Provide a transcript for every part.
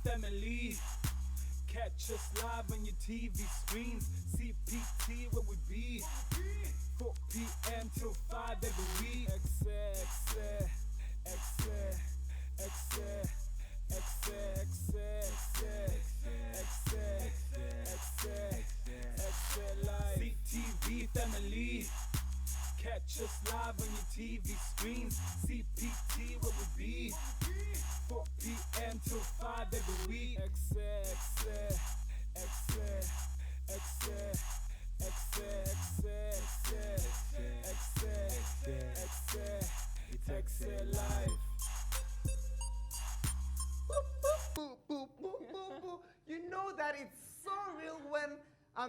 family. Catch us live on your TV screens. CPT, where we be. 4 p.m. till 5 every week. CTV family. Catch us live on your TV screens. CPT, where we be. 4 p.m. till 5 every week. It's Ekse Live. Boo, boo, boo, boo, boo. You know that it's so real when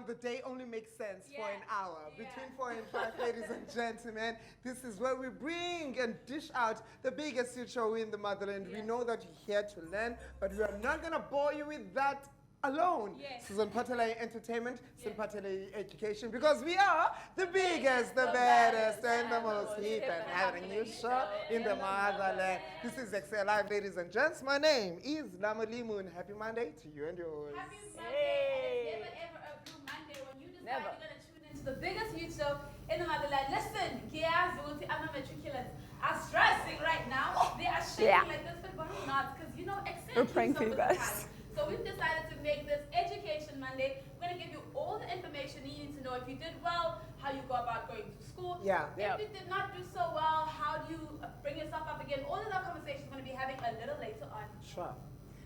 the day only makes sense for an hour. Between 4 and 5, ladies and gentlemen, this is where we bring and dish out the biggest youth show in the motherland. We know that you're here to learn, but we are not going to bore you with that alone. Susan Patele Entertainment, Susan Patele Education, because we are the biggest, the baddest, and the most hip and having you show in the motherland. This is Ekse Live, ladies and gents. My name is Llama-Lee. Happy Monday to you and yours. Happy Monday, and it's never ever a blue Monday when you decide you're going to tune into the biggest youth show in the motherland. Listen, I'm a matriculants are stressing right now. They are shaking like this, but we're not, because you know, we're praying for you guys. So we've decided to make this Education Monday. We're going to give you all the information you need to know. If you did well, how you go about going to school. If you did not do so well, how do you bring yourself up again? All of that conversation we're going to be having a little later on. Sure.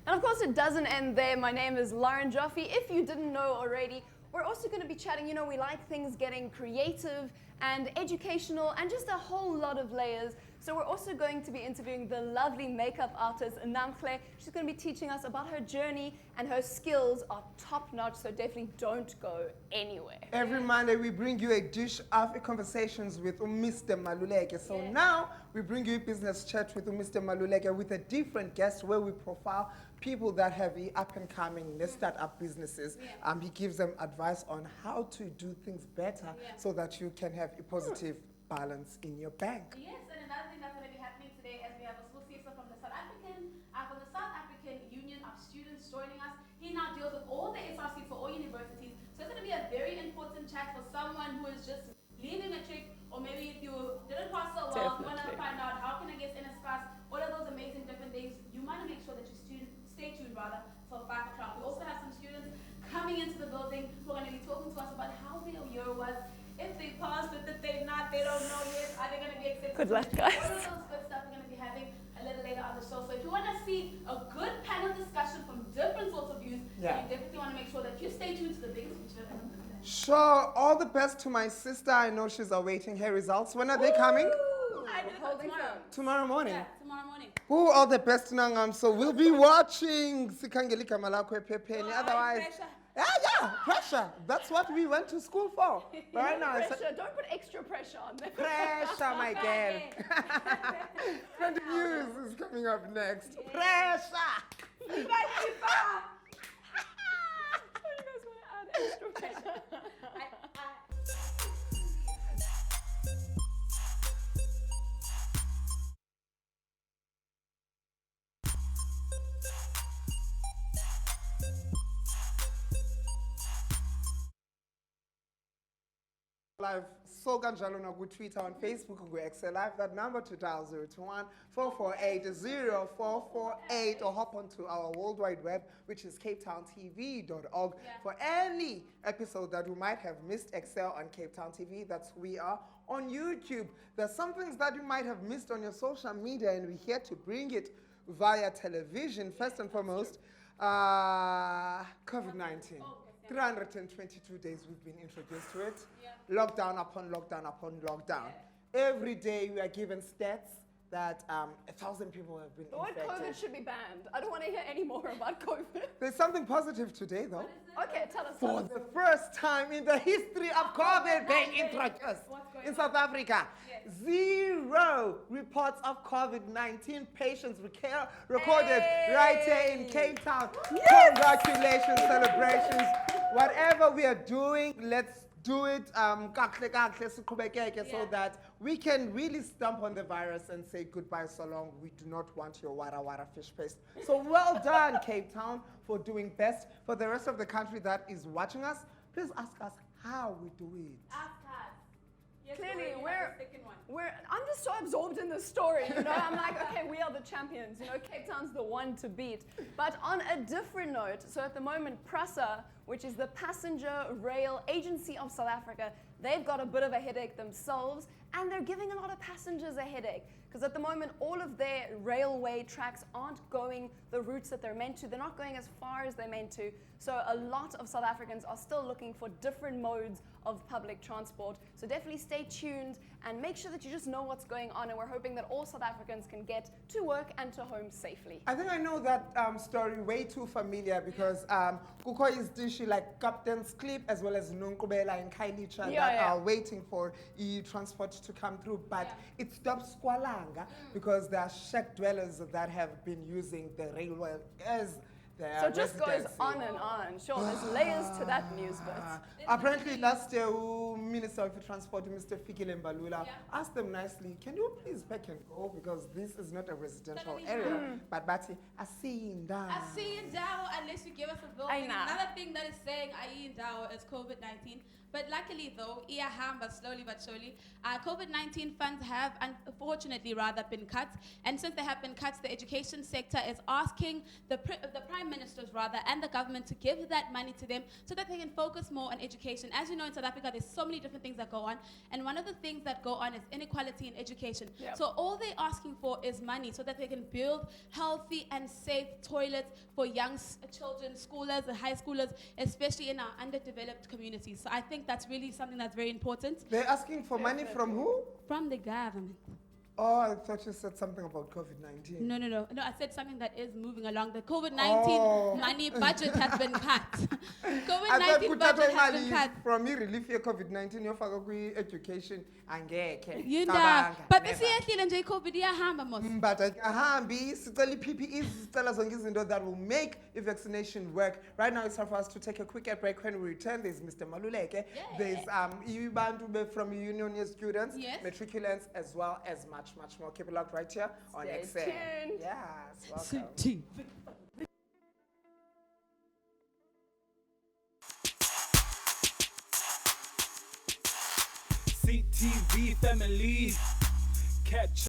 And of course, it doesn't end there. My name is Joffe. If you didn't know already, we're also going to be chatting. You know, we like things getting creative and educational and just a whole lot of layers. So we're also going to be interviewing the lovely makeup artist, Namhle. She's going to be teaching us about her journey, and her skills are top-notch, so definitely don't go anywhere. Every Monday, we bring you a dish of conversations with Mr. Maluleke. So now, we bring you business chat with Mr. Maluleke with a different guest where we profile people that have the up-and-coming, let's start up businesses. He gives them advice on how to do things better so that you can have a positive balance in your bank. Yes, and another thing that's going to be happening today, as we have a small sister from the South African Union of Students joining us. He now deals with all the SRCs for all universities. So it's going to be a very important chat for someone who is just leaving a trick, or maybe if you didn't pass so well, you want to find out how can I get in a class, what are those amazing different things. You want to make sure that you stay tuned till 5 o'clock. We also have some students coming into the building who are going to be talking to us about how their year was. If they passed it, if they're not, they don't know yet. Are they going to be accepted? Good luck, guys. All of those good stuff we're going to be having a little later on the show. So if you want to see a good panel discussion from different sorts of views, then you definitely want to make sure that you stay tuned to the biggest feature. Sure. All the best to my sister. I know she's awaiting her results. When are they coming? Tomorrow. Tomorrow morning. Yeah, tomorrow morning. All the best, Nangam. So we'll be watching. Otherwise. Pressure. That's what we went to school for. Right now. Pressure. Don't put extra pressure on them. Pressure, my girl. Friend News is coming up next. Pressure. You guys want to add extra pressure? Live so kanjalo na ku Twitter on Facebook and go Ekse Live. That number to dial 021-448-0448 or hop onto our World Wide Web, which is capetowntv.org for any episode that you might have missed. Excel on Cape Town TV. That's who we are. On YouTube, there's some things that you might have missed on your social media, and we're here to bring it via television. First and foremost, COVID-19. 322 days we've been introduced to it. Lockdown upon lockdown upon lockdown. Every day we are given stats that 1,000 people have been infected. The word COVID should be banned. I don't want to hear any more about COVID. There's something positive today, though. Okay, tell us. For the first time in the history of COVID being introduced in South Africa, 0 reports of COVID-19 patients recorded right here in Cape Town. Congratulations, celebrations. Whatever we are doing, let's do it so that we can really stomp on the virus and say goodbye so long. We do not want your wara wara fish paste. So well done, Cape Town, for doing best. For the rest of the country that is watching us, please ask us how we do it. Ask us. Yes, Clearly, we have a second one. I'm just so absorbed in the story, you know. I'm like, okay, we are the champions, you know. Cape Town's the one to beat. But on a different note, so at the moment, PRASA, which is the Passenger Rail Agency of South Africa, they've got a bit of a headache themselves, and they're giving a lot of passengers a headache. Because at the moment, all of their railway tracks aren't going the routes that they're meant to. They're not going as far as they're meant to. So a lot of South Africans are still looking for different modes of public transport. So definitely stay tuned and make sure that you just know what's going on. And we're hoping that all South Africans can get to work and to home safely. I think I know that story way too familiar because Kukho is dishi like Captain's Clip as well as Nunkubela and Kailicha that are waiting for e-transport to come through. But it stops Squalanga because there are shack dwellers that have been using the railway as their So it just goes residency. on and on. Sure, there's layers to that news bit. Apparently last year, Minister of Transport, Mr. Fikile Mbalula, asked them nicely, can you please pack and go because this is not a residential area. But Bati, I see in that. I see in Dao unless you give us a bill. I know. Another thing that is saying I in Dao is COVID-19. But luckily though, but slowly but surely, COVID-19 funds have unfortunately rather been cut. And since they have been cut, the education sector is asking the prime ministers rather and the government to give that money to them so that they can focus more on education. As you know, in South Africa, there's so many different things that go on. And one of the things that go on is inequality in education. Yep. So all they're asking for is money so that they can build healthy and safe toilets for young children, schoolers, and high schoolers, especially in our underdeveloped communities. So I think that's really something that's very important. They're asking for money from who? From the government. Oh, I thought you said something about COVID-19. No, I said something that is moving along. The COVID-19 money budget has been cut. COVID-19 budget has been cut. From relief here COVID-19 yofaka kwi-education angeke. But this year nje COVID iyahamba mos. But ahambi sicela i-PPEs sicela zonke izinto that will make vaccination work. Right now it's time for us to take a quick break. When we return, there's Mr. Maluleke. There's Ibantu from Union students, matriculants, as well as much more. Keep it locked right here on Ekse. Stay tuned. Yes, welcome. CTV family, catch